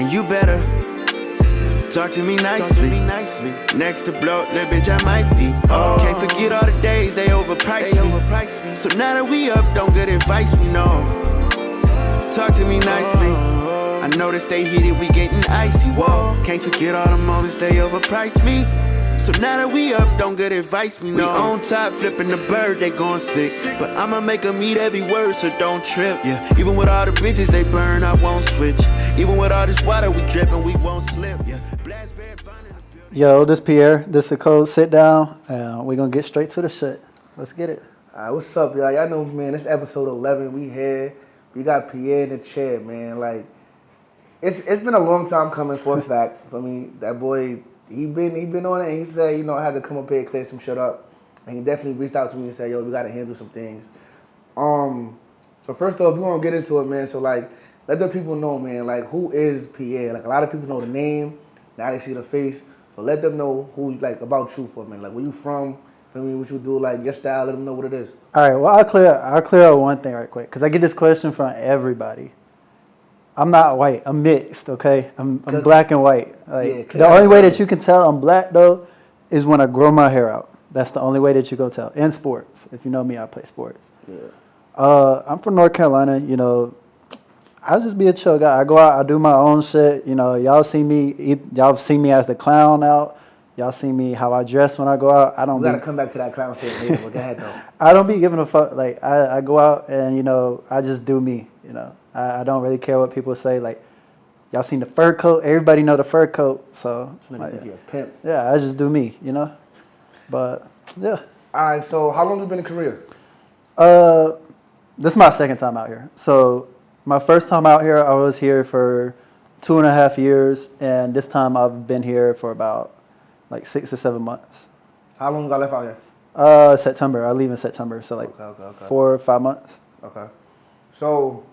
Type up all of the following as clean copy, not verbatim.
And you better talk to me nicely. Next to blow, little bitch, I might be. Oh. Can't forget all the days they overpriced me. So now that we up, don't get advice, we know. Talk to me nicely. I know that stay heated, we getting icy. Whoa, can't forget all the moments they overpriced me. So now that we up, don't get advice, we know. We on top, flipping the bird, they going sick. But I'ma make them eat every word, so don't trip, yeah. Even with all the bridges they burn, I won't switch. Even with all this water we dripping, we won't slip, yeah. Yo, this Pierre, this is Code. Sit down. We're gonna get straight to the shit. Let's get it. All right, what's up, y'all? Y'all know, man, this episode 11, we here. We got Pierre in the chair, man. Like, it's been a long time coming for a fact. For me, that boy, he been on it, and he said, you know, I had to come up here and clear some shit up. And he definitely reached out to me and said, yo, we gotta handle some things. So first off, we wanna get into it, man. So like, let the people know, man, like, who is Pierre? Like, a lot of people know the name, now they see the face. So let them know who, like, about you for a minute. Like, where you from? Feel me? What you do? Like, your style. Let them know what it is. All right. Well, I'll clear up one thing right quick because I get this question from everybody. I'm not white. I'm mixed. Okay. I'm black and white. Like, the only way that you can tell I'm black though is when I grow my hair out. That's the only way that you go tell. In sports, if you know me, I play sports. Yeah. I'm from North Carolina. You know, I just be a chill guy. I go out, I do my own shit. You know, y'all see me as the clown out. Y'all see me how I dress when I go out. I don't. You gotta come back to that clown stage later. But go ahead though. I don't be giving a fuck. Like I go out and you know I just do me. You know, I don't really care what people say. Like y'all seen the fur coat. Everybody know the fur coat. So I think you're a pimp. Yeah, I just do me. You know, but yeah. All right. So how long you been in Korea? This is my second time out here. So. My first time out here, I was here for 2.5 years, and this time I've been here for about like 6 or 7 months. How long you got left out here? September. I leave in September, so like okay. 4 or 5 months. Okay. So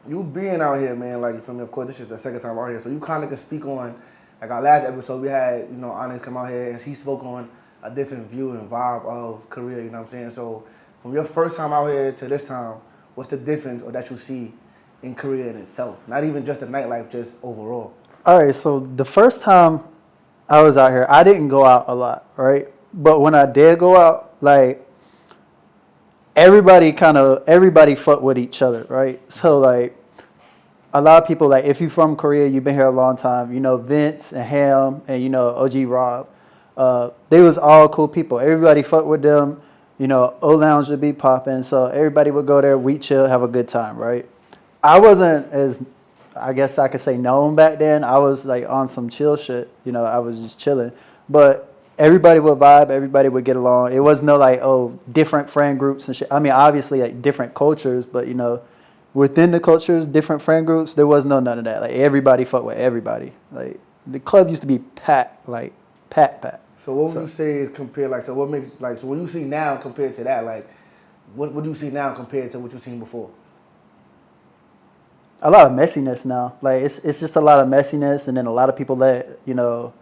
you being out here, man, like for me, of course, this is the second time out here, so you kind of can speak on, like our last episode, we had, you know, Honest come out here, and she spoke on a different view and vibe of Korea, you know what I'm saying? So from your first time out here to this time, what's the difference or that you see in Korea in itself? Not even just the nightlife, just overall. All right, so the first time I was out here, I didn't go out a lot, right? But when I did go out, like, everybody fucked with each other, right? So, like, a lot of people, like, if you're from Korea, you've been here a long time, you know Vince and Ham and, you know, OG Rob. They was all cool people. Everybody fucked with them. You know, O-Lounge would be popping, so everybody would go there, we chill, have a good time, right? I wasn't as, I guess I could say, known back then. I was like on some chill shit. You know, I was just chilling. But everybody would vibe. Everybody would get along. It was no like, oh, different friend groups and shit. I mean, obviously like different cultures, but you know, within the cultures, different friend groups, there was none of that. Like everybody fucked with everybody. Like the club used to be packed, like packed. So what would you say is compared, like, so what makes, like, so what you see now compared to that, like, what do you see now compared to what you seen before? A lot of messiness now. Like it's just a lot of messiness, and then a lot of people let, you know,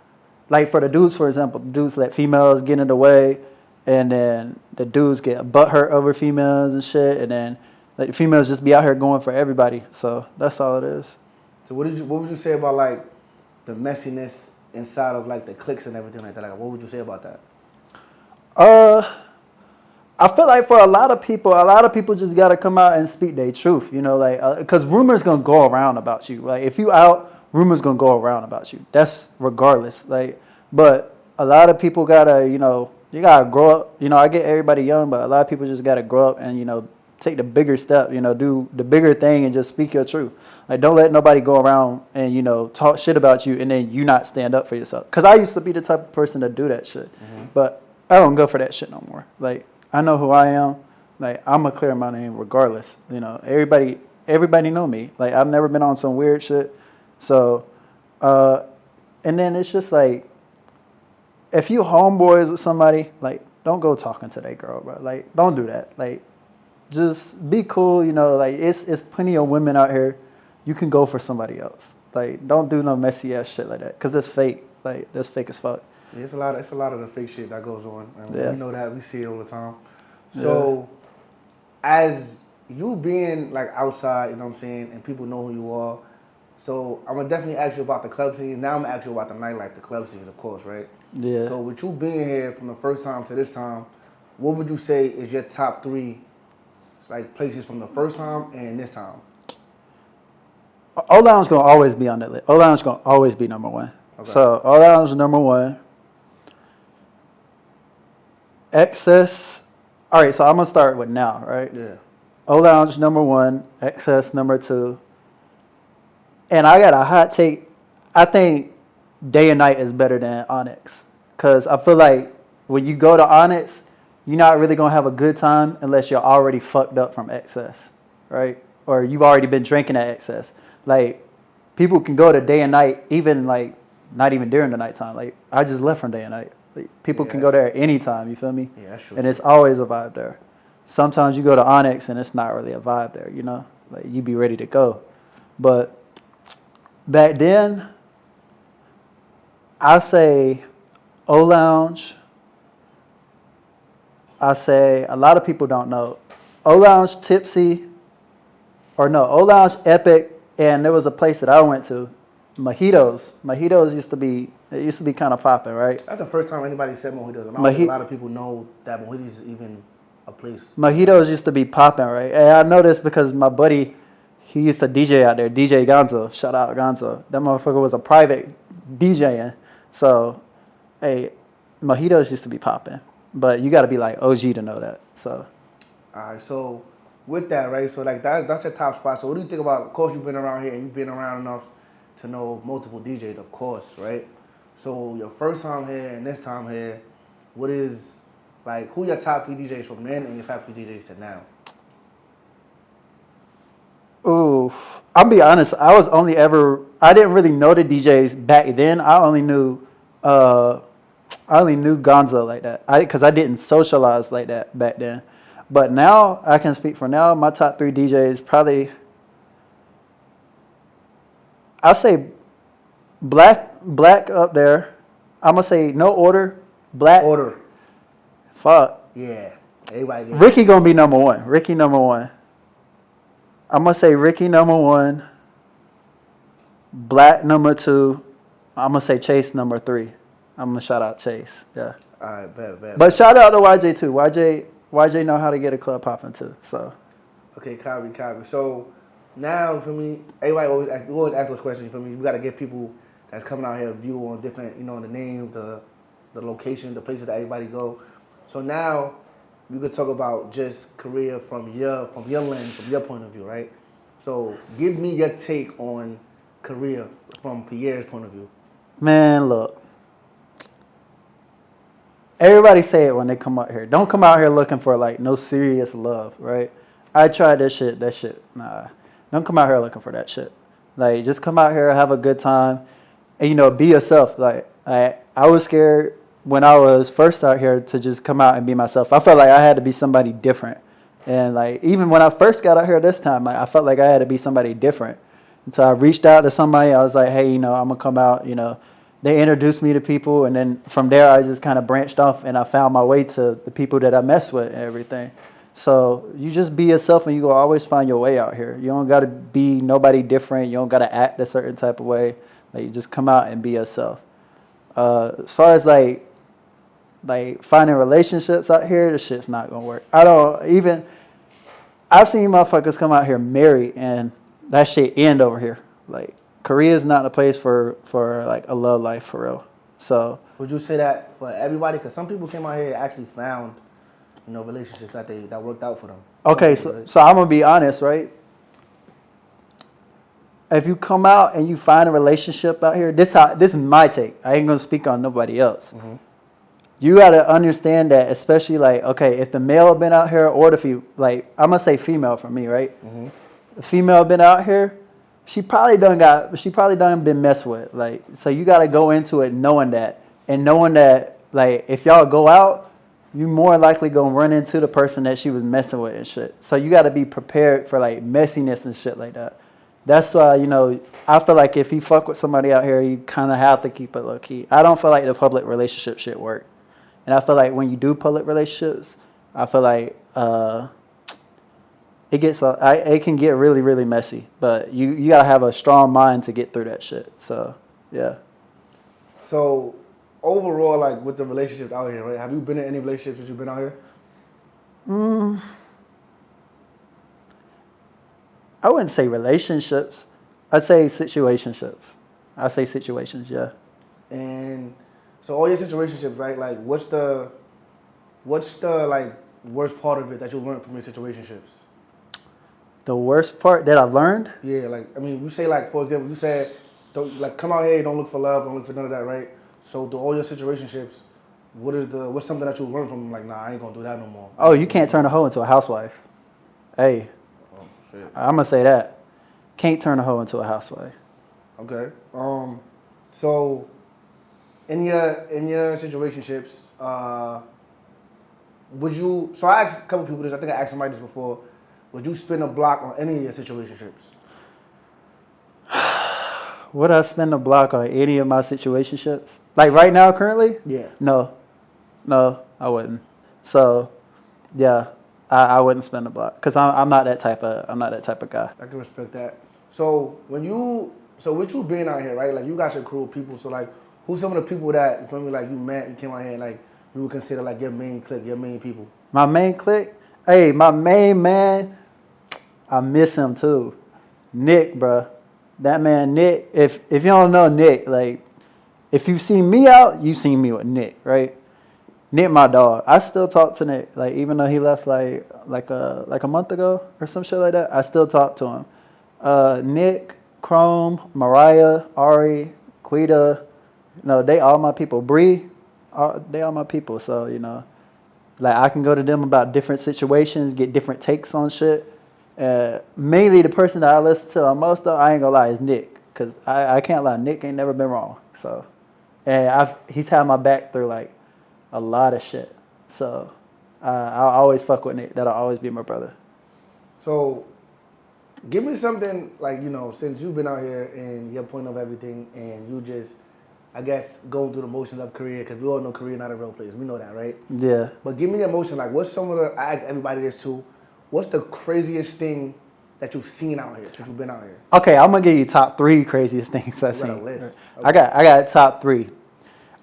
like for the dudes, for example, the dudes let females get in the way, and then the dudes get butthurt over females and shit, and then like females just be out here going for everybody. So that's all it is. So what would you say about like the messiness inside of like the cliques and everything like that? Like what would you say about that? I feel like for a lot of people just got to come out and speak their truth, you know, like, because rumors going to go around about you. Like, if you out, rumors going to go around about you. That's regardless. Like, but a lot of people got to, you know, you got to grow up. You know, I get everybody young, but a lot of people just got to grow up and, you know, take the bigger step, you know, do the bigger thing and just speak your truth. Like, don't let nobody go around and, you know, talk shit about you and then you not stand up for yourself. Because I used to be the type of person to do that shit. Mm-hmm. But I don't go for that shit no more. Like, I know who I am. Like, I'm going to clear my name regardless. You know, everybody know me. Like, I've never been on some weird shit. So, and then it's just like, if you homeboys with somebody, like, don't go talking to that girl, bro. Like, don't do that. Like, just be cool, you know. Like, it's plenty of women out here. You can go for somebody else. Like, don't do no messy ass shit like that, because that's fake. Like, that's fake as fuck. Yeah, it's a lot of the fake shit that goes on. And yeah. We know that. We see it all the time. So, as you being, like, outside, you know what I'm saying, and people know who you are, So I'm gonna definitely ask you about the club scene. Now I'm gonna ask you about the nightlife, the club scene, of course, right? Yeah. So with you being here from the first time to this time, what would you say is your top 3, like places from the first time and this time? O Lounge gonna always be on that list. O Lounge gonna always be number 1. Okay. So O Lounge number 1. Excess. All right, so I'm gonna start with now, right? Yeah. O Lounge number 1, Excess number 2. And I got a hot take. I think Day and Night is better than Onyx. Because I feel like when you go to Onyx, you're not really going to have a good time unless you're already fucked up from excess, right? Or you've already been drinking at excess. Like, people can go to Day and Night, even like, not even during the nighttime. Like, I just left from Day and Night. Like, people can go there anytime, you feel me? Yeah, that's true. And it's always a vibe there. Sometimes you go to Onyx and it's not really a vibe there, you know? Like, you be ready to go. But back then, I say O Lounge. I say a lot of people don't know. O Lounge, Tipsy, or no, O Lounge, Epic, and there was a place that I went to, Mojitos. Mojitos used to be kind of popping, right? That's the first time anybody said Mojitos. And I don't think a lot of people know that Mojitos is even a place. Mojitos used to be popping, right? And I know this because my buddy, he used to DJ out there, DJ Gonzo. Shout out Gonzo. That motherfucker was a private DJing. So, hey, Mojitos used to be popping. But you got to be like OG to know that. So, all right, so with that, right? So like that's your top spot. So what do you think about? Of course, you've been around here and you've been around enough to know multiple DJs, of course, right? So your first time here and this time here, what is like? Who your top 3 DJs from then and your top 3 DJs to now? ooh, I'll be honest. I didn't really know the DJs back then. I only knew Gonzo like that. Because I didn't socialize like that back then. But now, I can speak for now. My top 3 DJs probably, I'll say Black up there. I'm going to say no order. Black. Order. Fuck. Yeah. Everybody get it. Ricky going to be number 1. Ricky number 1. I'm going to say Ricky number 1. Black number 2. I'm going to say Chase number 3. I'm going to shout out Chase. Yeah. All right, bet. But shout out to YJ too. YJ know how to get a club popping too. So Okay, copy. So now for me, everybody always ask those questions. For me, we got to get people that's coming out here a view on different, the name, the location, the places that everybody go. So now we could talk about just career from your lens, from your point of view, right? So give me your take on career from Pierre's point of view. man, look. Everybody say it when they come out here. Don't come out here looking for like no serious love, right? I tried that shit. Nah. Don't come out here looking for that shit. Like, just come out here, have a good time, and be yourself. Like, I was scared when I was first out here to just come out and be myself. I felt like I had to be somebody different, and like even when I first got out here this time, like I felt like I had to be somebody different. And so I reached out to somebody. I was like, hey, I'm gonna come out. They introduced me to people, and then from there I just kind of branched off, and I found my way to the people that I mess with and everything. So you just be yourself, and you will always find your way out here. You don't got to be nobody different. You don't got to act a certain type of way. Like, you just come out and be yourself. As far as like finding relationships out here, this shit's not gonna work. I've seen motherfuckers come out here married, and that shit end over here. Like, Korea is not a place for like a love life for real. So Would you say that for everybody? Because some people came out here and actually found, relationships that worked out for them. okay, so I'm gonna be honest, right? If you come out and you find a relationship out here, this is my take. I ain't gonna speak on nobody else. Mm-hmm. You gotta understand that, especially like, okay, if the male been out here or the female, like I'm gonna say female for me, right? Mm-hmm. The female been out here. She probably done been messed with. Like, so you got to go into it knowing that, like, if y'all go out, you more likely going to run into the person that she was messing with and shit. So you got to be prepared for like messiness and shit like that. That's why, I feel like if you fuck with somebody out here, you kind of have to keep it low key. I don't feel like the public relationship shit work. And I feel like when you do public relationships, I feel like, it can get really, really messy. But you gotta have a strong mind to get through that shit. So yeah. So overall, like with the relationships out here, right? Have you been in any relationships since you've been out here? I wouldn't say relationships. I'd say situationships. I say situations, yeah. And so all your situationships, right? Like, what's the like worst part of it that you learned from your situationships? The worst part that I've learned? Yeah, like I mean, you say like for example, you said don't like come out here, don't look for love, don't look for none of that, right? So do all your situationships, what's something that you learned from them? Like, nah, I ain't gonna do that no more. Oh, you can't turn a hoe into a housewife. Hey, I'm gonna say that. Can't turn a hoe into a housewife. Okay. So in your situationships, would you? So I asked a couple people this. I think I asked somebody this before. Would you spin a block on any of your situationships? Would I spend a block on any of my situationships? Like right now, currently? Yeah. No, I wouldn't. So, yeah, I wouldn't spend a block because I'm not that type of guy. I can respect that. So with you being out here, right? Like you got your crew of people. So like, who's some of the people that you feel me? Like you met, you came out here, and like you would consider like your main clique, your main people. My main clique? Hey, my main man, I miss him too. Nick, bruh. That man, Nick, if you don't know Nick, like, if you see me out, you see me with Nick, right? Nick, my dog. I still talk to Nick, like, even though he left like a month ago or some shit like that, I still talk to him. Nick, Chrome, Mariah, Ari, Quita, they all my people. Bree, they all my people. So, like, I can go to them about different situations, get different takes on shit. Mainly the person that I listen to the most, though, I ain't gonna lie, is Nick. Because I can't lie, Nick ain't never been wrong. So, and he's had my back through, like, a lot of shit. So, I'll always fuck with Nick. That'll always be my brother. So, give me something, like, since you've been out here and your point of everything, and you just, I guess, going through the motions of Korea, because we all know Korea not a real place. We know that, right? Yeah. But give me the emotion, like, what's some of the, I ask everybody this too, what's the craziest thing that you've seen out here, since you've been out here? Okay, I'm gonna give you top 3 craziest things I've seen. List. Okay. I got top 3.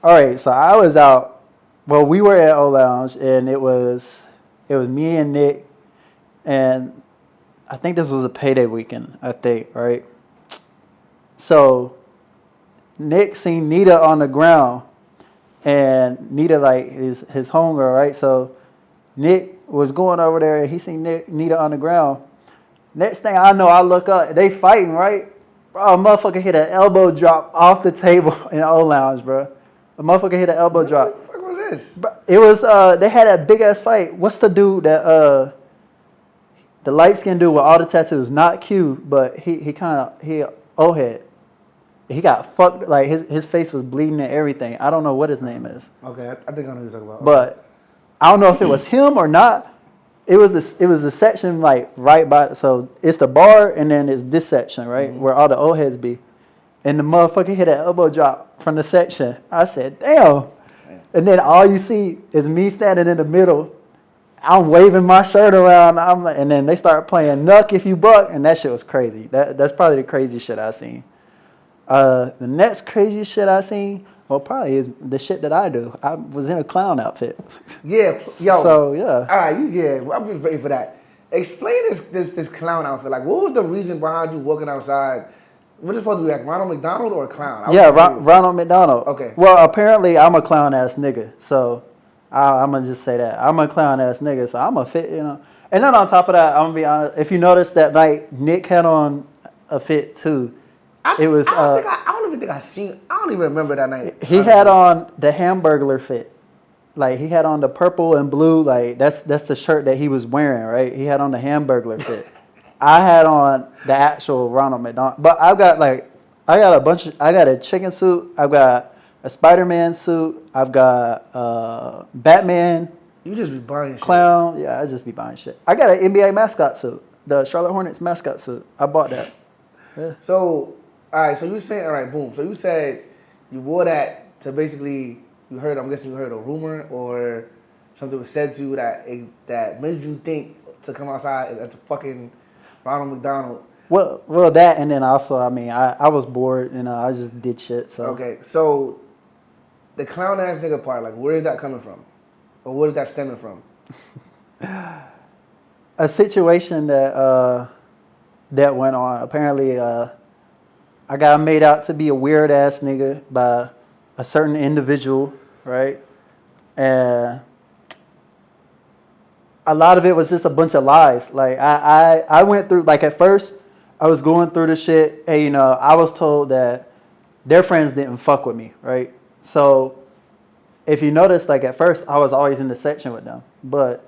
All right, so I was out. Well, we were at O Lounge, and it was me and Nick, and I think this was a payday weekend. I think, right? So Nick seen Nita on the ground, and Nita like his homegirl, right? So Nick was going over there, and he seen Nita on the ground. Next thing I know, I look up, they fighting, right? Bro, a motherfucker hit an elbow drop off the table in the O Lounge, bro. A motherfucker hit an elbow drop. What the fuck was this? Bro, it was, they had that big ass fight. What's the dude that, the light skinned dude with all the tattoos? Not Q, but he old head. He got fucked, like his face was bleeding and everything. I don't know what his name is. Okay, I think I know who you're talking about. But I don't know if it was him or not. It was the section like right by, so it's the bar and then it's this section, right? Mm-hmm. Where all the old heads be. And the motherfucker hit an elbow drop from the section. I said, damn. And then all you see is me standing in the middle. I'm waving my shirt around. I'm like, and then they start playing Nuck If You Buck, and that shit was crazy. That's probably the craziest shit I seen. The next craziest shit I seen, well, probably is the shit that I do. I was in a clown outfit. Yeah, yo. So yeah. All right, I'm just ready for that. Explain this clown outfit. Like, what was the reason behind you walking outside? What is supposed to be like, Ronald McDonald or a clown? Yeah, Ronald McDonald. Okay. Well, apparently I'm a clown ass nigga, so I'm gonna just say that I'm a clown ass nigga, so I'm a fit, And then on top of that, I'm gonna be honest. If you notice that night, Nick had on a fit too. I don't even remember that night. He had on the Hamburglar fit. Like, he had on the purple and blue, like, that's the shirt that he was wearing, right? He had on the Hamburglar fit. I had on the actual Ronald McDonald. But I got a chicken suit, I've got a Spider-Man suit, I've got Batman. You just be buying clown. Yeah, I just be buying shit. I got an NBA mascot suit, the Charlotte Hornets mascot suit. I bought that. Yeah. So, all right, so you saying, all right, boom. So you said you wore that to basically, I'm guessing you heard a rumor or something was said to you that made you think to come outside at the fucking Ronald McDonald. Well, that, and then also, I mean, I was bored, I just did shit. So Okay, so the clown ass nigga part, like, where is that coming from, or where is that stemming from? a situation that went on. Apparently, I got made out to be a weird ass nigga by a certain individual, right? And a lot of it was just a bunch of lies. Like I went through, like, at first I was going through the shit, and I was told that their friends didn't fuck with me, right? So if you notice, like, at first I was always in the section with them, but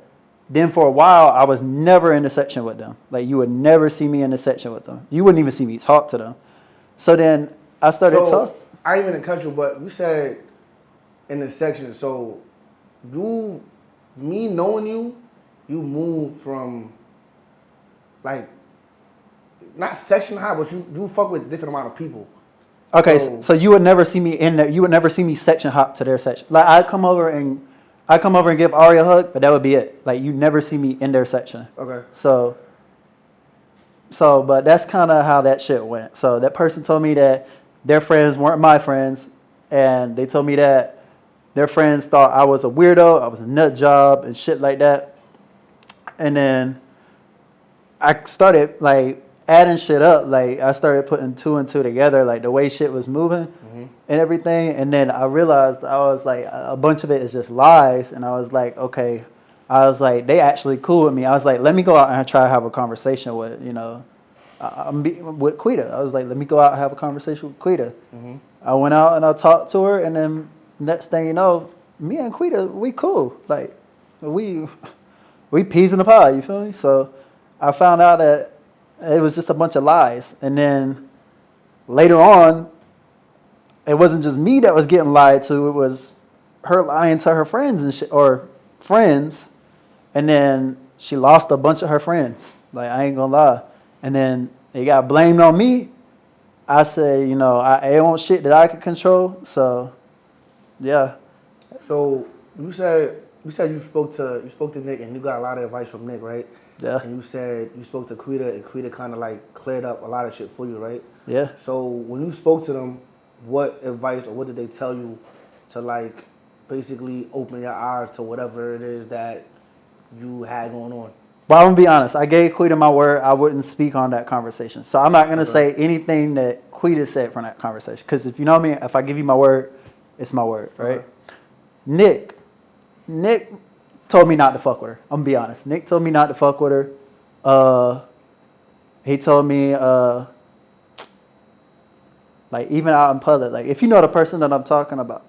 then for a while I was never in the section with them. Like, you would never see me in the section with them. You wouldn't even see me talk to them. So then I started talking. I ain't even cut you, but you said in the section. So me knowing you moved from, like, not section high, but you fuck with different amount of people. Okay, so you would never see me in there. You would never see me section hop to their section. Like, I come over and give Ari a hug, but that would be it. Like, you never see me in their section. Okay. So, but that's kind of how that shit went. So that person told me that their friends weren't my friends, and they told me that their friends thought I was a weirdo, I was a nut job, and shit like that. And then I started, like, adding shit up. Like, I started putting two and two together, like, the way shit was moving and everything. And then I realized, I was like, a bunch of it is just lies. And I was like, okay. I was like, they actually cool with me. I was like, let me go out and try to have a conversation with, with Quita. I was like, let me go out and have a conversation with Quita. I went out and I talked to her, and then next thing you know, me and Quita, we cool. Like, we peas in the pie, you feel me? So I found out that it was just a bunch of lies. And then later on, it wasn't just me that was getting lied to. It was her lying to her friends and shit, or friends. And then she lost a bunch of her friends. Like, I ain't gonna lie. And then it got blamed on me. I said, it ain't shit that I can control. So, yeah. So you said you spoke to Nick, and you got a lot of advice from Nick, right? Yeah. And you said you spoke to Quita, and Quita kind of, like, cleared up a lot of shit for you, right? Yeah. So when you spoke to them, what advice or what did they tell you to, like, basically open your eyes to whatever it is that you had going on? But I'm going to be honest. I gave Quita my word. I wouldn't speak on that conversation. So I'm not going to say anything that Quita said from that conversation. Because if you know me, if I give you my word, it's my word, right? Nick told me not to fuck with her. I'm going to be honest. Nick told me not to fuck with her. He told me, like, even out in public, like, if you know the person that I'm talking about,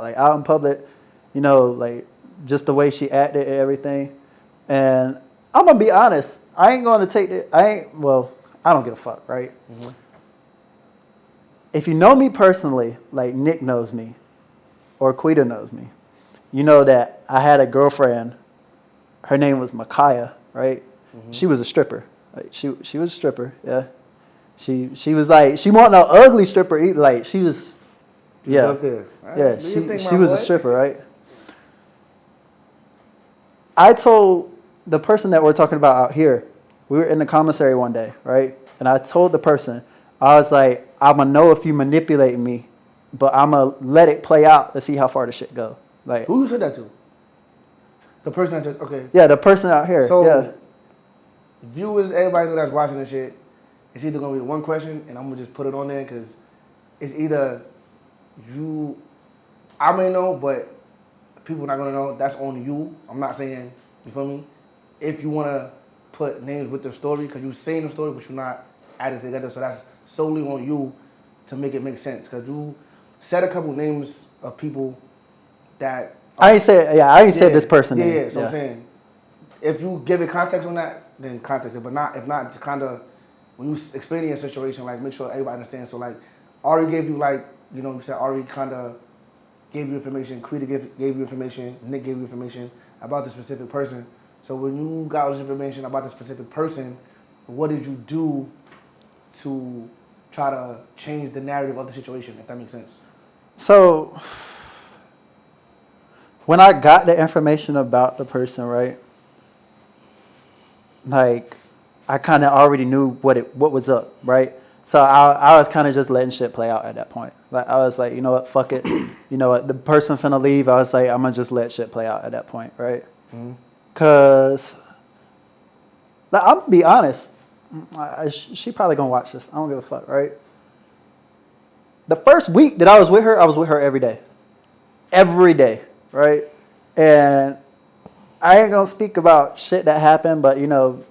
like, out in public, like, just the way she acted and everything. And I'm going to be honest. I ain't going to take it. I don't give a fuck, right? If you know me personally, like Nick knows me, or Quita knows me, you know that I had a girlfriend. Her name was Micaiah, right? She was a stripper. Like, she was a stripper, yeah. She was like, she wasn't an ugly stripper either. Like, she was, yeah. Up there. Right. Yeah, she was a stripper, right? I told the person that we're talking about out here, we were in the commissary one day, right? And I told the person, I was like, I'm going to know if you manipulating me, but I'm going to let it play out to see how far the shit go. Like, who you said that to? The person that just, okay. Yeah, the person out here. So, yeah. Viewers, everybody that's watching this shit, it's either going to be one question, and I'm going to just put it on there, because it's either I may know, but people not going to know. That's on you. I'm not saying, you feel me? If you want to put names with the story, because you're saying the story, but you're not adding it together, so that's solely on you to make it make sense. Because you said a couple names of people that... I ain't said this person name. Yeah, so I'm saying, if you give it context on that, then context it. But if not, just kind of, when you explain your situation, like, make sure everybody understands. So, like, Ari gave you, like, you said Ari kind of gave you information, Quita gave you information, Nick gave you information about the specific person. So when you got all this information about the specific person, what did you do to try to change the narrative of the situation, if that makes sense? So, when I got the information about the person, right, like I kind of already knew what was up, right? So I was kind of just letting shit play out at that point. Like I was like, you know what, fuck it. You know what, the person finna leave. I was like, I'm gonna just let shit play out at that point, right? Cause, like, I'm gonna be honest. She probably gonna watch this. I don't give a fuck, right? The first week that I was with her every day, right? And I ain't gonna speak about shit that happened, but you know,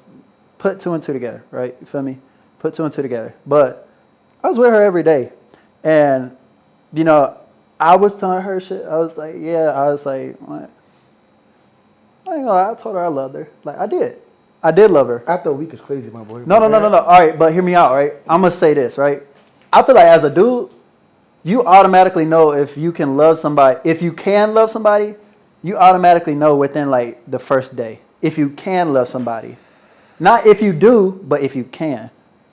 put two and two together, right? You feel me? Put two and two together. But I was with her every day, and you know, I was telling her shit. I was like, what? I ain't gonna lie, I told her I loved her. Like I did love her. After a week is crazy, my boy. No. All right, but hear me out, right? I'm gonna say this, right? I feel like as a dude, you automatically know if you can love somebody. If you can love somebody, you automatically know within like the first day. If you can love somebody. Not if you do, but if you can.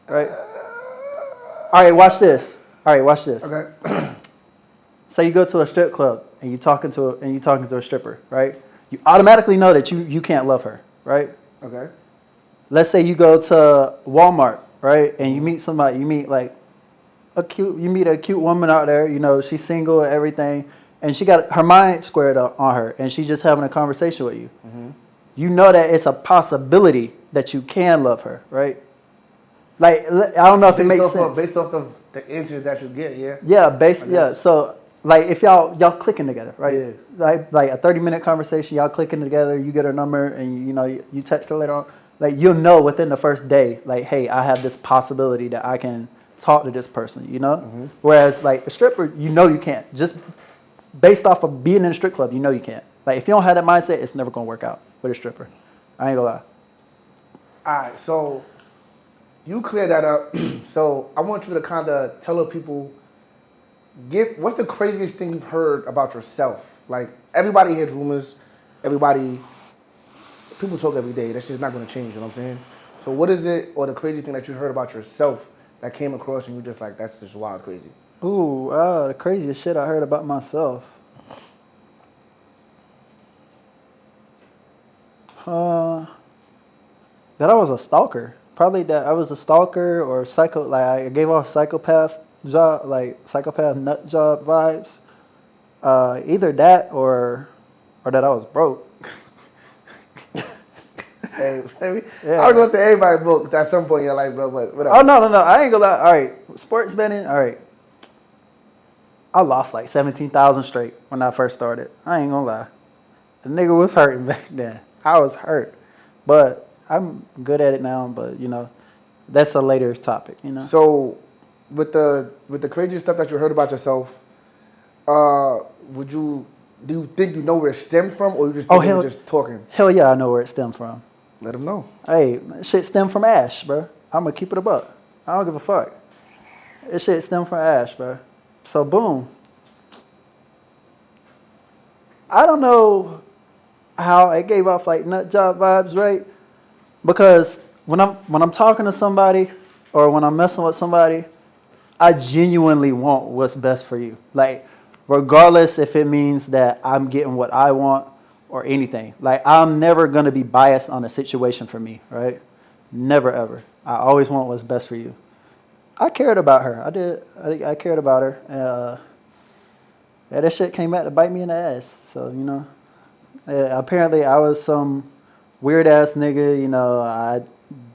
Right? All right, watch this. Okay. Say you go to a strip club and you're talking to a stripper, right? You automatically know that you can't love her, right? Okay. Let's say you go to Walmart, right? And you meet somebody, you meet a cute woman out there, you know, she's single and everything, and she got her mind squared up on her, and she's just having a conversation with you. You know that it's a possibility that you can love her, right? Like, I don't know if it makes sense. Based off of the answers that you get, yeah? Yeah, so, like, if y'all clicking together, right? Yeah. Like a 30-minute conversation, y'all clicking together, you get her number, and, you know, you text her later on. Like, you'll know within the first day, like, hey, I have this possibility that I can talk to this person, you know? Whereas, like, a stripper, you know you can't. Just based off of being in a strip club, you know you can't. Like, if you don't have that mindset, it's never going to work out with a stripper. I ain't gonna lie. All right, so you clear that up. So I want you to kind of tell the people, what's the craziest thing you've heard about yourself? Like, everybody hears rumors. People talk every day. That's just not going to change, you know what I'm saying? So what is it, or the craziest thing that you heard about yourself that came across and you just like, that's just wild crazy? Ooh, the craziest shit I heard about myself. That I was a stalker. Probably that I was a stalker or psycho. Like I gave off psychopath nut job vibes. Either that or that I was broke. Hey, yeah. I was gonna say everybody broke at some point in your life, bro. But whatever. Oh no! I ain't gonna lie. All right, sports betting. All right, I lost like 17,000 straight when I first started. I ain't gonna lie. The nigga was hurting back then. I was hurt, but I'm good at it now. But you know, that's a later topic. You know. So, with the crazy stuff that you heard about yourself, do you think you know where it stemmed from, or you just think you were just talking? Hell yeah, I know where it stemmed from. Let them know. Hey, shit stemmed from Ash, bro. I'm gonna keep it a buck. I don't give a fuck. This shit stemmed from Ash, bro. So boom. I don't know how it gave off like nut job vibes, right? Because when I'm talking to somebody or when I'm messing with somebody, I genuinely want what's best for you. Like, regardless if it means that I'm getting what I want or anything. Like, I'm never going to be biased on a situation for me, right? Never, ever. I always want what's best for you. I cared about her. I did. I cared about her. Yeah, that shit came back to bite me in the ass. So, you know, apparently I was some weird-ass nigga. You know, I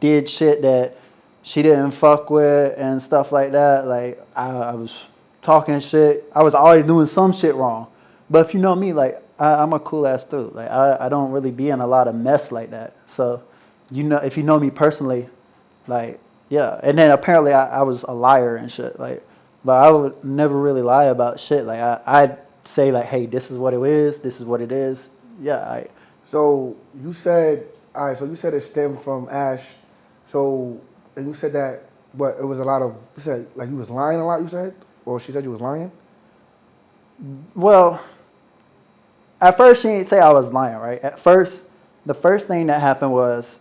did shit that she didn't fuck with and stuff like that. Like, I was talking shit. I was always doing some shit wrong. But if you know me, like, I'm a cool-ass dude. Like, I don't really be in a lot of mess like that. So, you know, if you know me personally, like, yeah. And then apparently I was a liar and shit. Like, but I would never really lie about shit. Like, I'd say, like, hey, this is what it is. This is what it is. Yeah. So you said, all right, so you said it stemmed from Ash. So, and you said that, but it was a lot of, you said, like, you was lying a lot, you said? Or she said you was lying? Well, at first she didn't say I was lying, right? At first, the first thing that happened was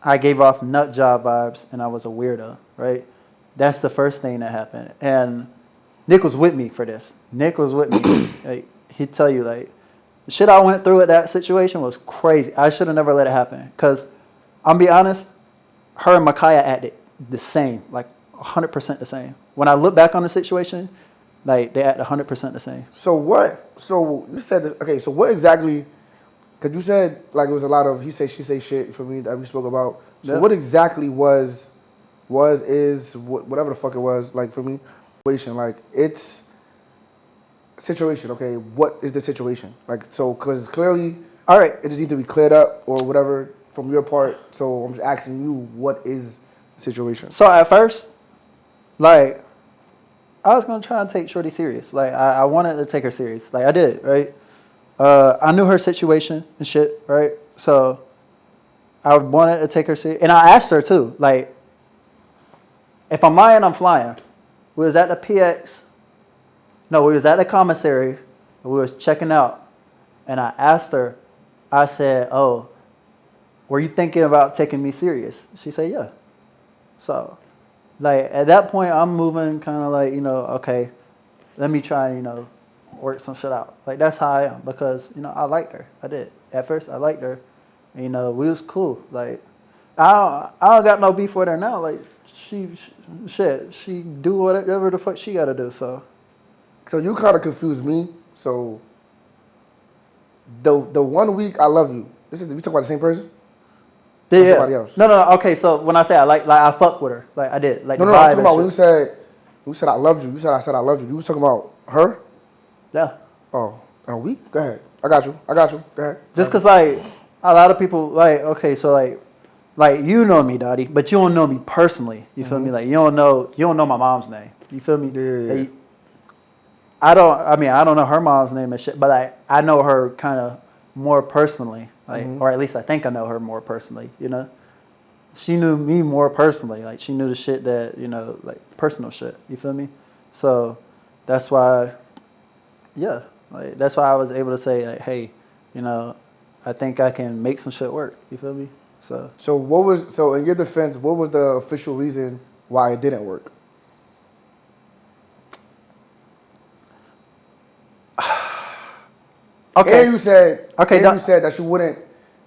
I gave off nut job vibes and I was a weirdo, right? That's the first thing that happened. And Nick was with me for this. Nick was with me. Like, he'd tell you, like, the shit I went through at that situation was crazy. I should have never let it happen. Because I'll be honest, her and Micaiah acted the same, like 100% the same. When I look back on the situation, like they act 100% the same. So what? So you said that, okay. So what exactly? Because you said like it was a lot of he say she say shit for me that we spoke about. So Yep. what exactly is whatever the fuck it was like for me? Situation like it's situation. Okay, what is the situation? Like so because clearly, All right. it just needs to be cleared up or whatever from your part. So I'm just asking you, what is the situation? So at first, like, I was gonna try and take Shorty serious. Like, I wanted to take her serious. Like, I did, right? I knew her situation and shit, right? So I wanted to take her serious, and I asked her too. Like, if I'm lying, I'm flying. We was at the PX. No, we was at the commissary. We was checking out, and I asked her. I said, "Oh, were you thinking about taking me serious?" She said, "Yeah." So, like, at that point, I'm moving kind of like, okay, let me try and, work some shit out. Like, that's how I am because, I liked her. I did. At first, I liked her. We was cool. Like, I don't got no beef with her now. Like, she do whatever the fuck she got to do, so. So you kind of confused me. So the 1 week I love you. We talk about the same person? Or Yeah. somebody else? No. Okay, so when I say I like I fuck with her. Like, I did. Like, No, the I'm vibe talking and about when shit. you said I loved you. You said I said I loved you. You was talking about her? Yeah. Oh, a week? Go ahead. I got you. Go ahead. Just because, like, a lot of people, like, okay, so, like you know me, Dottie, but you don't know me personally. You feel me? Like, you don't know my mom's name. You feel me? Yeah. Like, I don't know her mom's name and shit, but I know her kind of more personally, like, or at least I think I know her more personally, She knew me more personally. Like, she knew the shit that, like, personal shit. You feel me? So, that's why, yeah. Like, that's why I was able to say, like, hey, I think I can make some shit work. You feel me? So So in your defense, what was the official reason why it didn't work? okay. And you said Okay, you said that you wouldn't.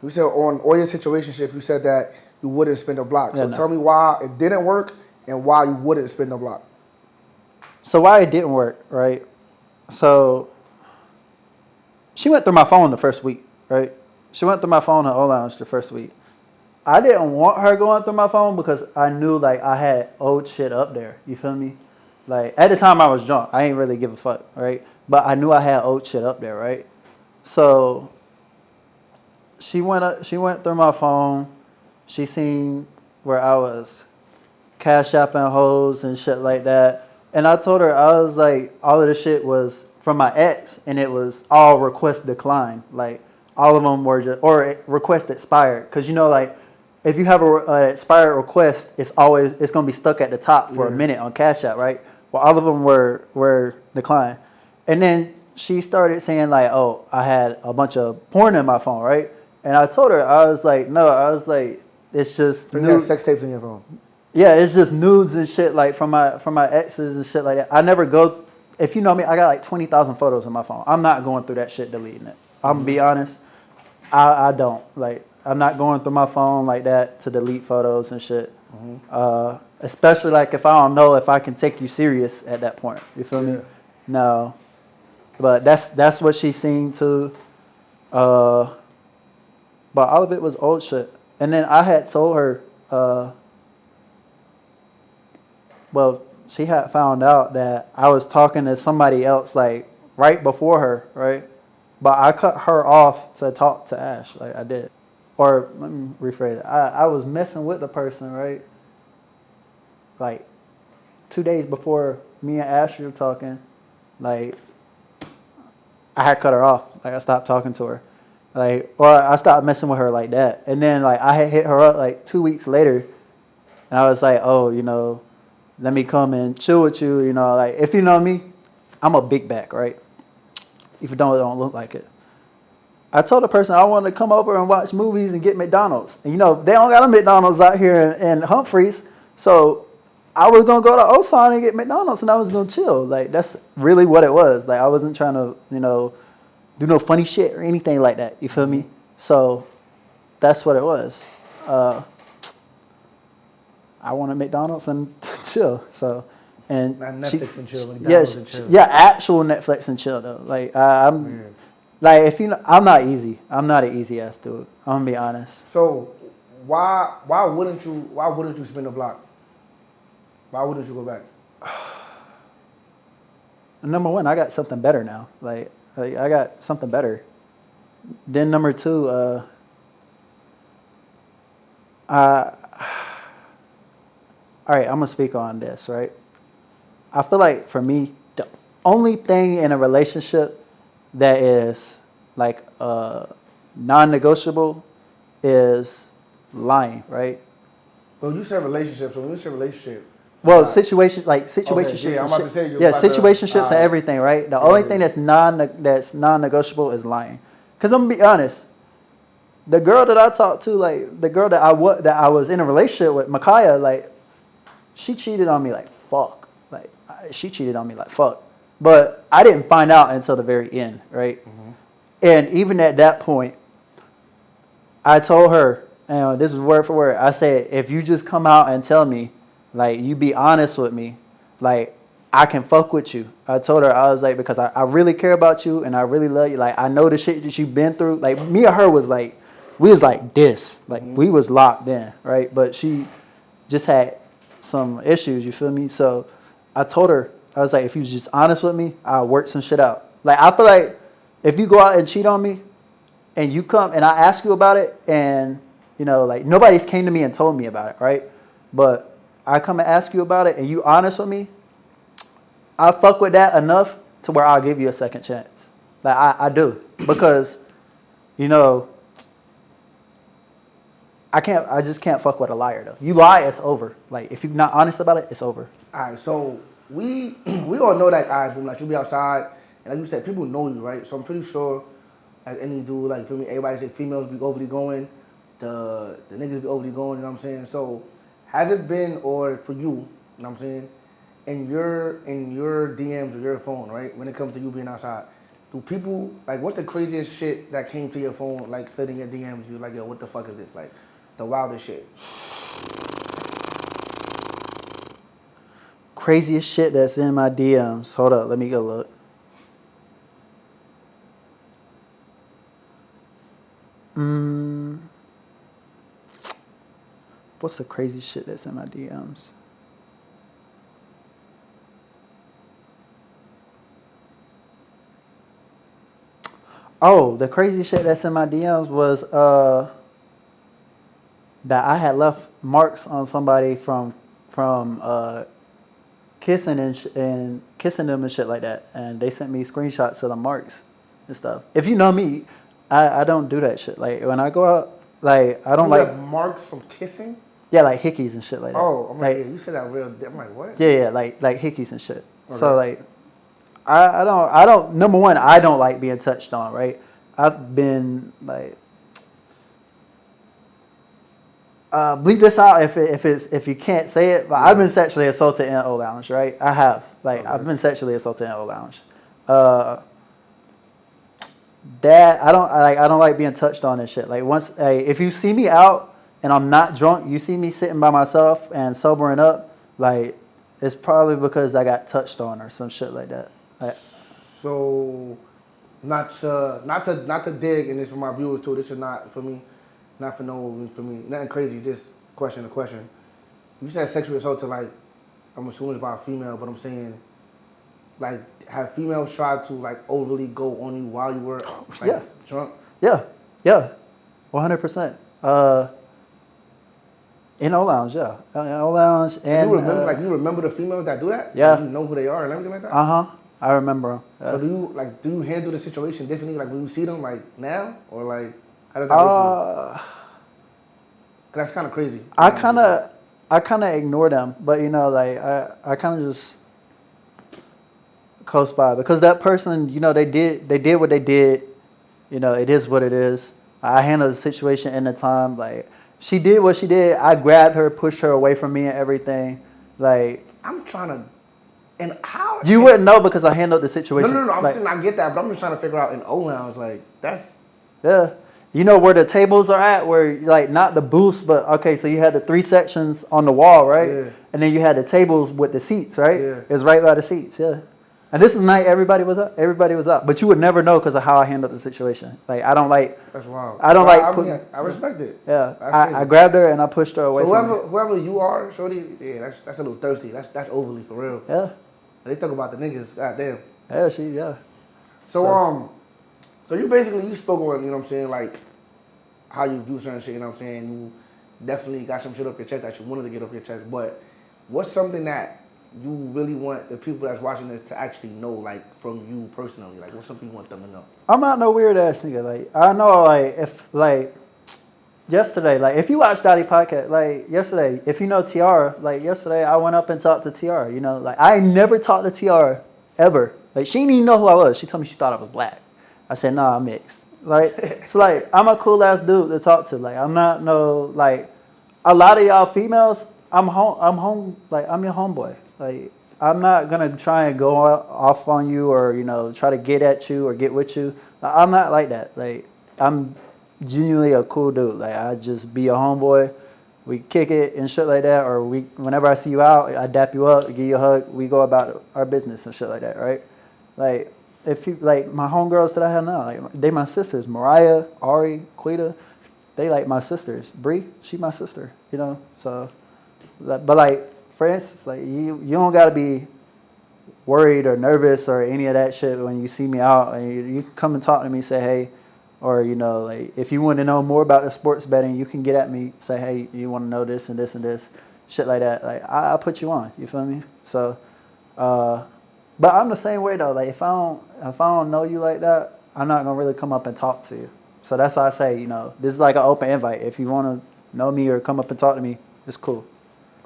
You said on all your situationships, you said that you wouldn't spin the block. So Yeah, no. tell me why it didn't work and why you wouldn't spin the block. So why it didn't work, right? So she went through my phone the first week, right? She went through my phone at O-Lounge the first week. I didn't want her going through my phone because I knew, like, I had old shit up there. You feel me? Like, at the time I was drunk. I ain't really give a fuck, right? But I knew I had old shit up there, right? So she went through my phone. She seen where I was cash apping hoes and shit like that. And I told her, I was like, all of the shit was from my ex, and it was all request declined. Like, all of them were just, or request expired. Because, like, if you have a expired request, it's going to be stuck at the top for a minute on Cash App, right? Well, all of them were declined. And then she started saying, like, oh, I had a bunch of porn in my phone, right? And I told her, I was like, no, it's just. You had sex tapes in your phone. Yeah, it's just nudes and shit, like, from my exes and shit like that. I never go. If you know me, I got like 20,000 photos in my phone. I'm not going through that shit, deleting it. I'm gonna be honest. I don't. Like, I'm not going through my phone like that to delete photos and shit. Especially, like, if I don't know if I can take you serious at that point. You feel me? No. But that's what she seen too. But all of it was old shit. And then I had told her, well, she had found out that I was talking to somebody else, like, right before her, right? But I cut her off to talk to Ash, like I did. Or, let me rephrase it. I was messing with the person, right? Like, 2 days before me and Ash were talking, like, I had cut her off. Like, I stopped talking to her. Like, or I stopped messing with her like that. And then, like, I had hit her up, like, 2 weeks later. And I was like, oh, let me come and chill with you, like, if you know me, I'm a big back, right? If you don't look like it. I told the person I wanted to come over and watch movies and get McDonald's. And, they don't got a McDonald's out here in Humphreys. So I was going to go to Osan and get McDonald's, and I was going to chill. Like, that's really what it was. Like, I wasn't trying to, do no funny shit or anything like that. You feel me? So that's what it was. I want a McDonald's and chill. So, and Not Netflix and chill. McDonald's and chill. Yeah, actual Netflix and chill though. Like I'm, like if you know, I'm not easy. I'm not an easy ass dude. I'm gonna be honest. So, why wouldn't you spin the block? Why wouldn't you go back? Number one, I got something better now. Like I got something better. Then number two, all right, I'm gonna speak on this, right? I feel like for me, the only thing in a relationship that is like non-negotiable is lying, right? Well, you said relationship, so when you say relationship, well, situationships, okay, yeah, I'm about to say situationships and everything, right? The only thing that's non-negotiable is lying. Cause I'm gonna be honest, the girl that I talked to, like the girl that I was in a relationship with, Micaiah, like she cheated on me like fuck. Like she cheated on me like fuck. But I didn't find out until the very end, right? Mm-hmm. And even at that point, I told her, and this is word for word, I said, if you just come out and tell me, like you be honest with me, like I can fuck with you. I told her, I was like, because I really care about you and I really love you. Like I know the shit that you've been through. Like me and her was like, we was like this. Like we was locked in, right? But she just had some issues, you feel me? So I told her, I was like, if you just honest with me, I'll work some shit out. Like I feel like if you go out and cheat on me and you come and I ask you about it and, you know, like nobody's came to me and told me about it, right? But I come and ask you about it and you honest with me, I fuck with that enough to where I'll give you a second chance. Like I do. Because, you know, I just can't fuck with a liar though. You lie, it's over. Like if you're not honest about it, it's over. All right, so we all know that, all right, boom, like you be outside, and like you said, people know you, right? So I'm pretty sure, like any dude, like for me, everybody say females be overly going, the niggas be overly going, you know what I'm saying? So has it been, or for you, you know what I'm saying, in your DMs or your phone, right? When it comes to you being outside, do people, like, what's the craziest shit that came to your phone, like, slid in your DMs? You like, yo, what the fuck is this? Like, the wildest shit. Craziest shit that's in my DMs. Hold up, let me go look. What's the crazy shit that's in my DMs? Oh, the crazy shit that's in my DMs was that I had left marks on somebody from kissing and kissing them and shit like that, and they sent me screenshots of the marks and stuff. If you know me, I don't do that shit. Like when I go out, like I don't you like have marks from kissing. Yeah, like hickeys and shit like that. Oh, I'm like, yeah, you said that real. I'm like, what? Yeah, like hickeys and shit. Okay. So like, I don't. Number one, I don't like being touched on. Right, I've been like, bleep this out if you can't say it. But I've been sexually assaulted in O Lounge. Right, I have. Like I've been sexually assaulted in O Lounge. That I don't like being touched on and shit. Like once, if you see me out and I'm not drunk, you see me sitting by myself and sobering up, like it's probably because I got touched on or some shit like that. Like, so, not to dig, and this for my viewers too. This is not for me, not for me, nothing crazy. Just a question. You said sexual assault to, like, I'm assuming it's by a female, but I'm saying, like, have females tried to, like, overly go on you while you were, like, drunk? Yeah, 100%. In O Lounge, yeah. In O Lounge. And you remember the females that do that? Yeah. Like, you know who they are and everything like that? I remember them. So do you handle the situation differently, like when you see them, like now, or like how does that work for you? 'Cause that's kind of crazy. I kind of ignore them, but you know, like I kind of just coast by because that person, you know, they did what they did. You know, it is what it is. I handled the situation in the time, like. She did what she did. I grabbed her, pushed her away from me and everything. Like I'm trying to, and how you wouldn't know because I handled the situation. No. I'm saying I get that, but I'm just trying to figure out in O Lounge, like that's. Yeah, You know where the tables are at, where like not the booths, but okay, so you had the 3 sections on the wall, right? Yeah. And then you had the tables with the seats, right? Yeah. It was right by the seats, yeah. And this is the night everybody was up. Everybody was up, but you would never know because of how I handled the situation. Like I don't like. That's wild. I don't But like. I respect it. Yeah, That's I crazy. grabbed her and I pushed her away. So whoever you are, shorty, yeah, that's a little thirsty. That's overly for real. Yeah. They talk about the niggas. Goddamn. Yeah. So you basically you spoke on, you know what I'm saying, like how you do certain shit, you know what I'm saying? You definitely got some shit off your chest that you wanted to get off your chest, but what's something that you really want the people that's watching this to actually know, like from you personally? Like what's something you want them to know? I'm not no weird ass nigga. Like I know, like if like yesterday, like if you watch Dottie podcast, like yesterday, if you know Tiara, like yesterday I went up and talked to Tiara. You know, like I never talked to Tiara ever. Like she didn't even know who I was. She told me she thought I was black. I said, nah, I'm mixed. Like, it's like, I'm a cool ass dude to talk to. Like, I'm not no, like, a lot of y'all females, I'm home, like, I'm your homeboy. Like, I'm not going to try and go off on you or, you know, try to get at you or get with you. Like, I'm not like that. Like, I'm genuinely a cool dude. Like, I just be a homeboy. We kick it and shit like that. Or whenever I see you out, I dap you up, give you a hug. We go about our business and shit like that, right? Like, if you like my homegirls that I have now, like they my sisters, Mariah, Ari, Quita, they like my sisters. Bree, she my sister, you know. So, but like for instance, like you don't gotta be worried or nervous or any of that shit when you see me out and you come and talk to me, say hey, or you know like if you want to know more about the sports betting, you can get at me, say hey, you want to know this and this and this, shit like that. Like I'll put you on. You feel me? So. But I'm the same way though. Like if I don't know you like that, I'm not gonna really come up and talk to you. So that's why I say, you know, this is like an open invite. If you want to know me or come up and talk to me, it's cool.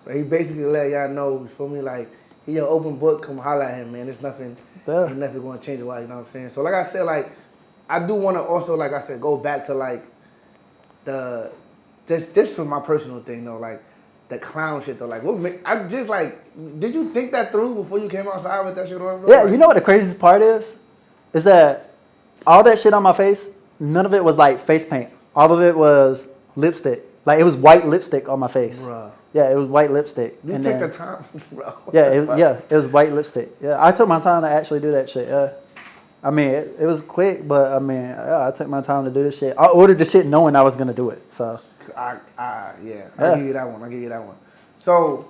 So he basically let y'all know, you feel me? Like he an open book. Come holler at him, man. There's nothing. Yeah. He's never gonna change it. Why? You know what I'm saying? So like I said, like I do want to also, like I said, go back to like the just for my personal thing though, like. The clown shit though, like I'm just like, did you think that through before you came outside with that shit on? Bro? Yeah, you know what the craziest part is that all that shit on my face, none of it was like face paint. All of it was lipstick. Like it was white lipstick on my face. Bruh. Yeah, it was white lipstick. You took the time, bro. Yeah, it was white lipstick. Yeah, I took my time to actually do that shit. Yeah, I mean it was quick, but I mean I took my time to do this shit. I ordered the shit knowing I was gonna do it. So. I'll give you that one. So,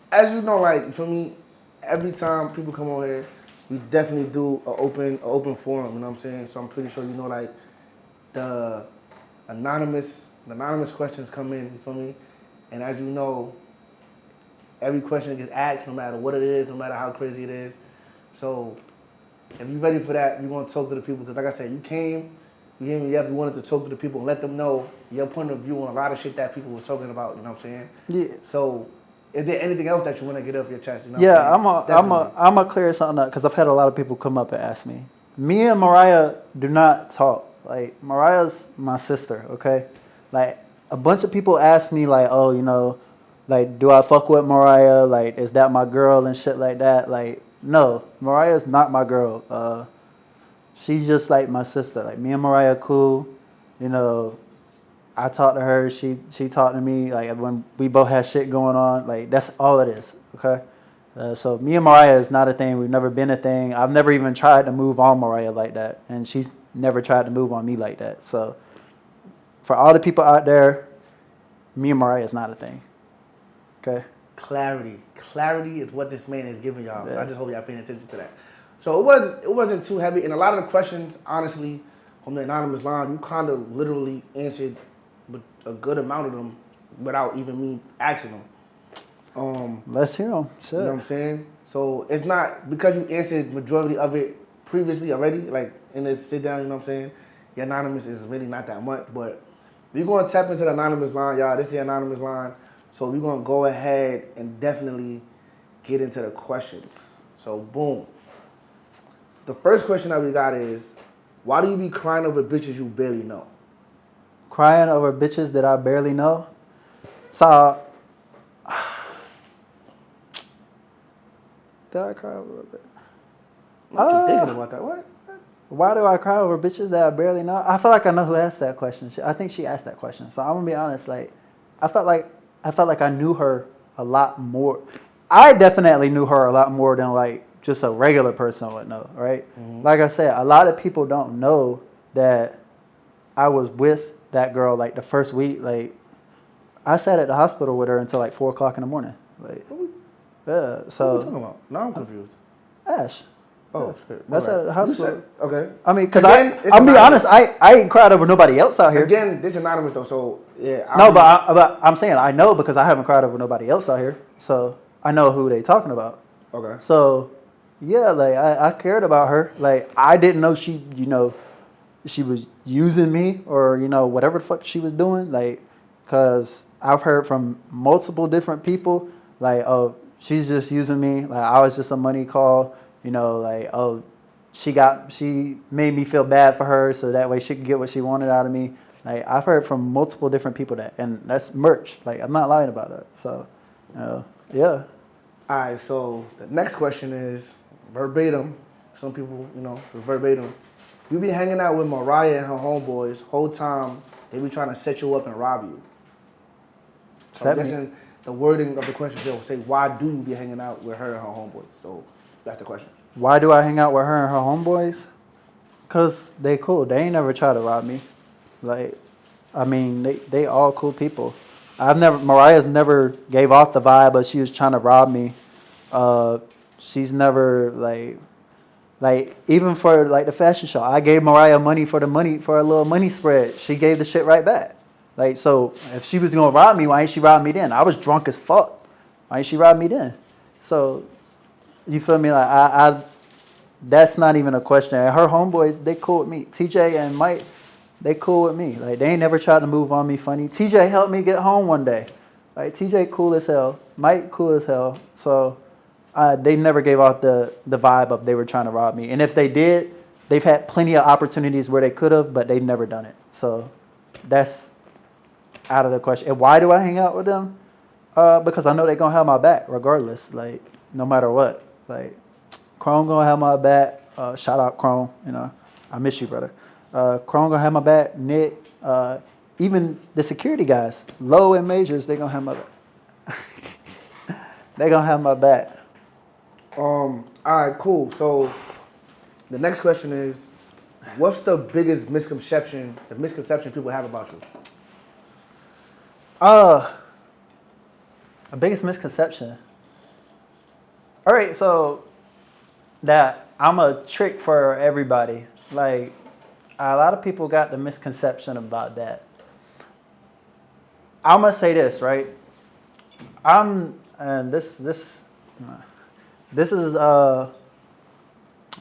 as you know, like for me, every time people come on here, we definitely do an open forum. You know what I'm saying? So I'm pretty sure you know, like the anonymous questions come in. You feel me? And as you know, every question gets asked, no matter what it is, no matter how crazy it is. So, if you're ready for that, you want to talk to the people because, like I said, you came. You wanted to talk to the people and let them know your point of view on a lot of shit that people were talking about, you know what I'm saying? Yeah. So, is there anything else that you want to get off your chest? You know yeah, I'm a clear something up because I've had a lot of people come up and ask me. Me and Mariah do not talk. Like, Mariah's my sister, okay? Like, a bunch of people ask me, like, oh, you know, like, do I fuck with Mariah? Like, is that my girl and shit like that? Like, no, Mariah's not my girl. She's just like my sister. Like me and Mariah cool. You know, I talk to her. She talked to me. Like when we both had shit going on. Like that's all it is. Okay. So me and Mariah is not a thing. We've never been a thing. I've never even tried to move on Mariah like that, and she's never tried to move on me like that. So for all the people out there, me and Mariah is not a thing. Okay. Clarity is what this man is giving y'all. Yeah. So I just hope y'all paying attention to that. So it wasn't too heavy, and a lot of the questions, honestly, from the anonymous line, you kind of literally answered a good amount of them without even me asking them. Let's hear them. Sure. You know what I'm saying? So it's not because you answered majority of it previously already, like in this sit down. You know what I'm saying? Your anonymous is really not that much, but we're gonna tap into the anonymous line, y'all. This is the anonymous line, so we're gonna go ahead and definitely get into the questions. So boom. The first question that we got is, why do you be crying over bitches you barely know? Crying over bitches that I barely know? So, did I cry over a bit? What you thinking about that? What? Why do I cry over bitches that I barely know? I feel like I know who asked that question. I think she asked that question. So I'm gonna be honest. Like, I felt like I knew her a lot more. I definitely knew her a lot more than like just a regular person would know, right? Mm-hmm. Like I said, a lot of people don't know that I was with that girl like the first week. Like, I sat at the hospital with her until like 4 o'clock in the morning. Like, yeah. So what are we talking about? Now I'm confused. Ash. Oh shit! That's at the hospital. Okay. I mean, because I'm be honest, I ain't cried over nobody else out here. Again, this is anonymous though, so yeah. But I'm saying I know because I haven't cried over nobody else out here, so I know who they talking about. Okay. So yeah, like I cared about her. Like, I didn't know she, she was using me or whatever the fuck she was doing. Like, because I've heard from multiple different people like, oh, she's just using me. Like, I was just a money call. Like, oh, she made me feel bad for her so that way she could get what she wanted out of me. Like, I've heard from multiple different people that, and that's merch. Like, I'm not lying about that. So, yeah. All right, so the next question is verbatim. Some people, it's verbatim. You be hanging out with Mariah and her homeboys whole time. They be trying to set you up and rob you. So I'm guessing the wording of the question will say, why do you be hanging out with her and her homeboys? So that's the question. Why do I hang out with her and her homeboys? Because they cool. They ain't never tried to rob me. Like, I mean, they all cool people. Mariah's never gave off the vibe, but she was trying to rob me. She's never, like even for, like, the fashion show, I gave Mariah money for a little money spread. She gave the shit right back. Like, so if she was going to rob me, why ain't she rob me then? I was drunk as fuck. Why ain't she rob me then? So, you feel me? Like, I that's not even a question. And her homeboys, they cool with me. TJ and Mike, they cool with me. Like, they ain't never tried to move on me funny. TJ helped me get home one day. Like, TJ cool as hell. Mike cool as hell. So, they never gave off the vibe of they were trying to rob me. And if they did, they've had plenty of opportunities where they could have, but they've never done it. So, that's out of the question. And why do I hang out with them? Because I know they're going to have my back regardless. Like, no matter what. Like, Chrome going to have my back. Shout out Chrome. I miss you, brother. Chrome going to have my back. Nick. Even the security guys, Low and Majors, they're going to have my back. They're going to have my back. All right, cool. So the next question is, what's the biggest misconception people have about you? The biggest misconception. All right, so that I'm a trick for everybody. Like, a lot of people got the misconception about that. I'm gonna say this, right? This is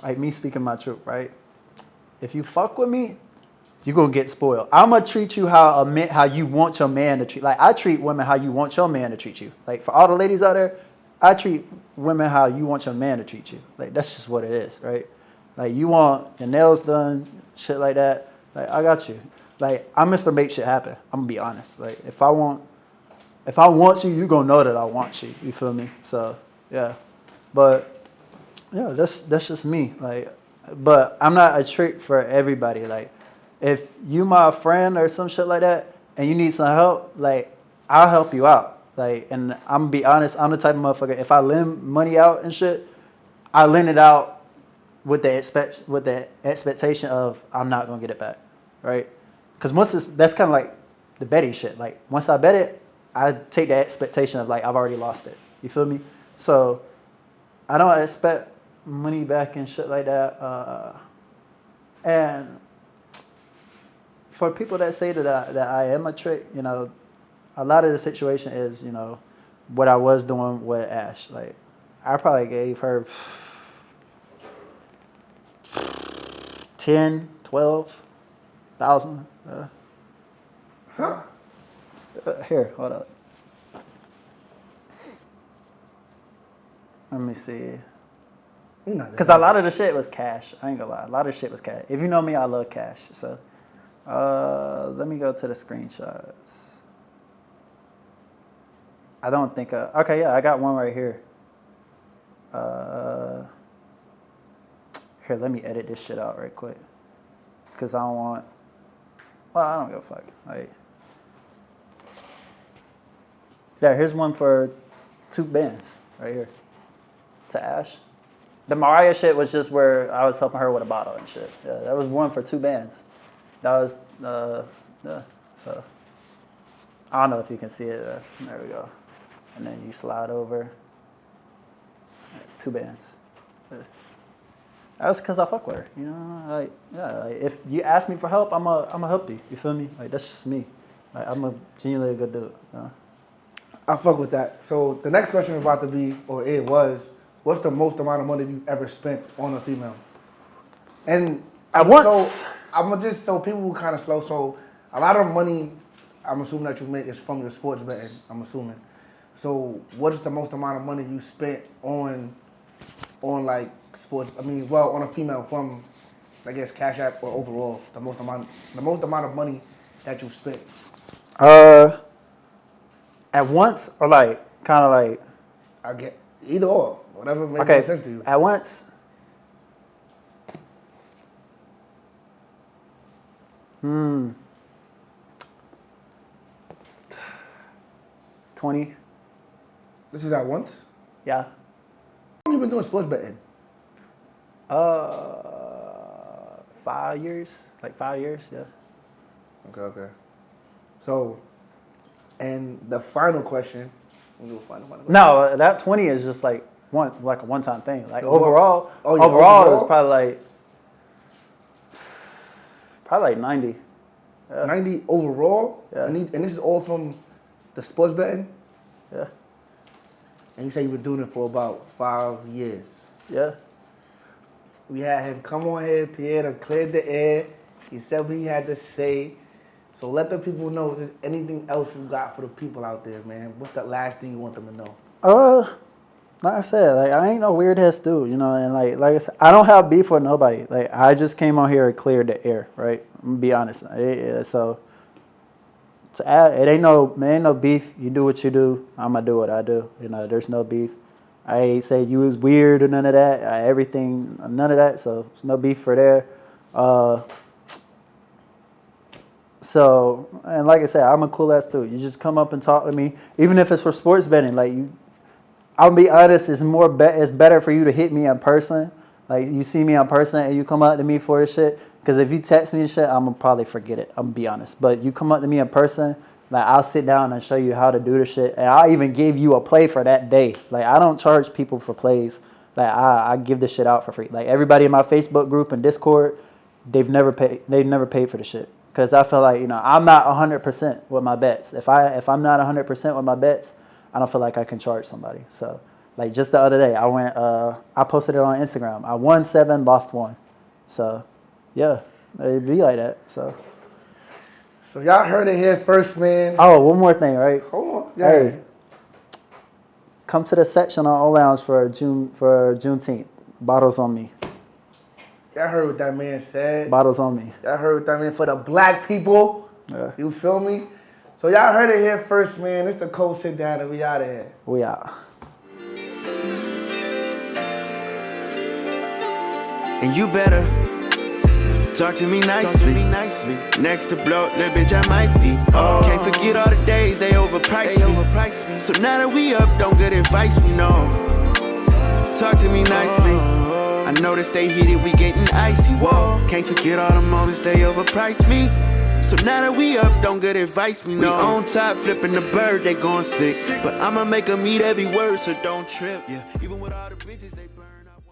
like me speaking my truth, right? If you fuck with me, you're gonna get spoiled. I'm gonna treat you how you want your man to treat. Like, I treat women how you want your man to treat you. Like, for all the ladies out there, I treat women how you want your man to treat you. Like, that's just what it is, right? Like, you want your nails done, shit like that. Like, I got you. Like, I'm Mr. Make Shit Happen. I'm gonna be honest. Like, if I want you, you gonna know that I want you. You feel me? So, yeah. But yeah, that's just me. Like, but I'm not a trick for everybody. Like, if you my friend or some shit like that and you need some help, like, I'll help you out. Like, and I'm gonna be honest, I'm the type of motherfucker, if I lend money out and shit, I lend it out with the expectation of I'm not gonna get it back, right? Because that's kind of like the betting shit. Like, once I bet it, I take the expectation of, like, I've already lost it. You feel me? So I don't expect money back and shit like that. And for people that say that I am a trick, a lot of the situation is, what I was doing with Ash. Like, I probably gave her 10, 12,000. Here, hold up. Let me see. Because a lot of the shit was cash. I ain't gonna lie. A lot of shit was cash. If you know me, I love cash. So, let me go to the screenshots. I don't think... okay, yeah, I got one right here. Here, let me edit this shit out right quick. Because I don't want... Well, I don't give a fuck. Like, yeah, here's one for 2 bands right here. To Ash. The Mariah shit was just where I was helping her with a bottle and shit. Yeah, that was one for 2 bands. That was, yeah, so. I don't know if you can see it. There we go. And then you slide over. 2 bands. Yeah. That was because I fuck with her. You know, like, yeah, like if you ask me for help, I'm a help you. You feel me? Like, that's just me. Like, I'm a genuinely good dude. You know? I fuck with that. So the next question is about to be, or it was, what's the most amount of money you've ever spent on a female? And At once. So I'm gonna just, so people kind of slow. So a lot of money, I'm assuming that you make is from your sports betting. I'm assuming. So what is the most amount of money you spent on like sports? I mean, well, on a female from, I guess, Cash App or overall, the most amount of money that you spent. At once or like kind of like. I get either or, whatever makes more sense to you. At once. 20. This is at once? Yeah. How long you been doing sports betting? 5 years. Like 5 years, yeah. Okay. So, and the final question. No, that 20 is just like a one-time thing. Like The overall, what? overall is probably like 90. Yeah. 90 overall? Yeah. And this is all from the sports betting? Yeah. And you say you've been doing it for about 5 years. Yeah. We had him come on here, Pierre done cleared the air. He said what he had to say. So let the people know if there's anything else you got for the people out there, man. What's the last thing you want them to know? Like I said, like I ain't no weird ass dude, you know, and like I said, I don't have beef with nobody. Like I just came on here and cleared the air, right? I'm gonna be honest. So to add, it ain't no beef. You do what you do. I'm gonna do what I do. You know, there's no beef. I ain't say you was weird or none of that. None of that. So there's no beef for there. So, and like I said, I'm a cool ass dude. You just come up and talk to me, even if it's for sports betting. Like I'll be honest, it's better for you to hit me in person. Like you see me in person and you come up to me for this shit. Because if you text me and shit, I'm gonna probably forget it. I'm gonna be honest. But you come up to me in person, like I'll sit down and show you how to do the shit, and I'll even give you a play for that day. Like I don't charge people for plays. Like I give this shit out for free. Like everybody in my Facebook group and Discord, they've never paid for the shit. Because I feel like, you know, I'm not 100% with my bets. If I'm not 100% with my bets, I don't feel like I can charge somebody. So, like just the other day, I posted it on Instagram. I won 7, lost 1. So, yeah, it'd be like that. So y'all heard it here first, man. Oh, one more thing, right? Hold on. Yeah. Hey, come to the section on O Lounge for Juneteenth. Bottles on me. Y'all heard what that man said. Bottles on me. Y'all heard what that man for the black people. Yeah. You feel me? So y'all heard it here first, man. It's the Cold Sit Down and we out of here. We out. And you better talk to me nicely. Next to blow, little bitch, I might be. Can't forget all the days they overpriced me. So now that we up, don't good advice, we know. Talk to me nicely. I know that they heated, we getting icy. Whoa, can't forget all the moments they overpriced me. So now that we up, don't good advice, we know. We on top, flipping the bird, they going sick. But I'ma make them eat every word, so don't trip. Yeah, even with all the bitches they burn out.